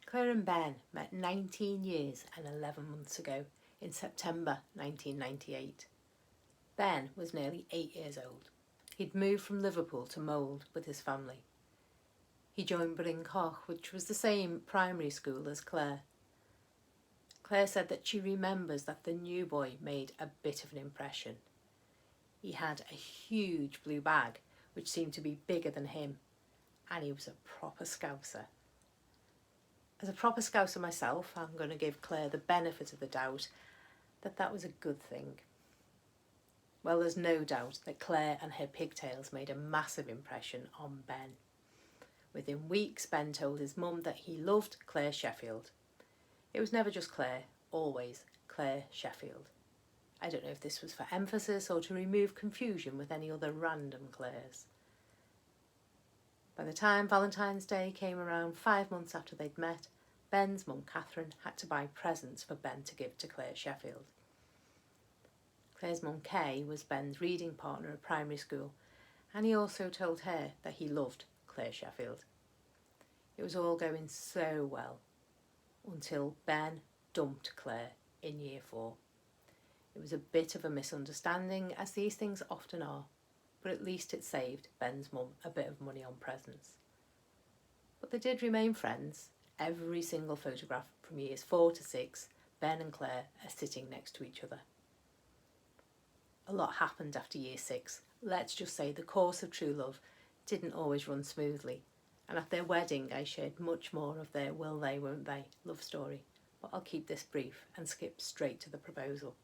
Claire and Ben met 19 years and 11 months ago in September 1998. Ben was nearly 8 years old. He'd moved from Liverpool to Mould with his family. He joined Bryn Coch, which was the same primary school as Claire. Claire said that she remembers that the new boy made a bit of an impression. He had a huge blue bag, which seemed to be bigger than him, and he was a proper Scouser. As a proper Scouser myself, I'm going to give Claire the benefit of the doubt that that was a good thing. Well, there's no doubt that Claire and her pigtails made a massive impression on Ben. Within weeks, Ben told his mum that he loved Claire Sheffield. It was never just Claire, always Claire Sheffield. I don't know if this was for emphasis or to remove confusion with any other random Claires. By the time Valentine's Day came around 5 months after they'd met, Ben's mum, Catherine, had to buy presents for Ben to give to Claire Sheffield. Claire's mum, Kay, was Ben's reading partner at primary school, and he also told her that he loved Claire Sheffield. It was all going so well until Ben dumped Claire in year 4. It was a bit of a misunderstanding, as these things often are, but at least it saved Ben's mum a bit of money on presents. But they did remain friends. Every single photograph from years 4 to 6, Ben and Claire are sitting next to each other. A lot happened after year 6. Let's just say the course of true love didn't always run smoothly, and at their wedding I shared much more of their will they, won't they love story, but I'll keep this brief and skip straight to the proposal.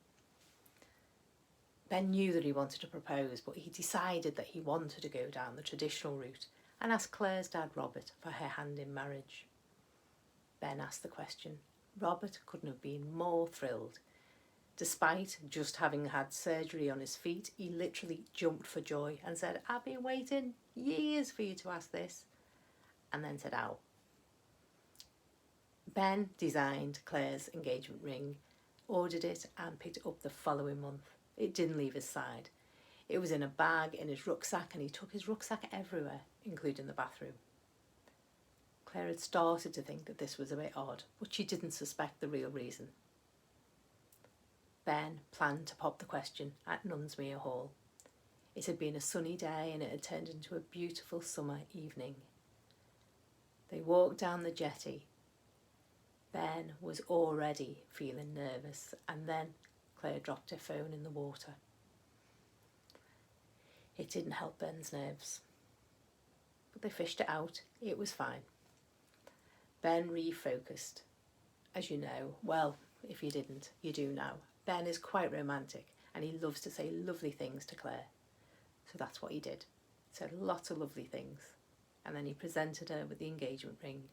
Ben knew that he wanted to propose, but he decided that he wanted to go down the traditional route and asked Claire's dad, Robert, for her hand in marriage. Ben asked the question. Robert couldn't have been more thrilled. Despite just having had surgery on his feet, he literally jumped for joy and said, "I've been waiting years for you to ask this," and then said, "Ow." Ben designed Claire's engagement ring, ordered it and picked it up the following month. It didn't leave his side. It was in a bag in his rucksack, and he took his rucksack everywhere, including the bathroom. Claire had started to think that this was a bit odd, but she didn't suspect the real reason. Ben planned to pop the question at Nunsmere Hall. It had been a sunny day and it had turned into a beautiful summer evening. They walked down the jetty. Ben was already feeling nervous, and then Claire dropped her phone in the water. It didn't help Ben's nerves, but they fished it out. It was fine. Ben refocused. As you know, well, if you didn't, you do now. Ben is quite romantic and he loves to say lovely things to Claire. So that's what he did. Said lots of lovely things. And then he presented her with the engagement ring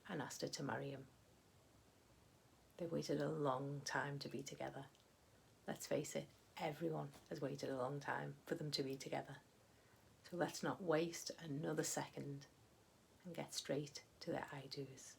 and asked her to marry him. They waited a long time to be together. Let's face it, everyone has waited a long time for them to be together. So let's not waste another second and get straight to their I-dos.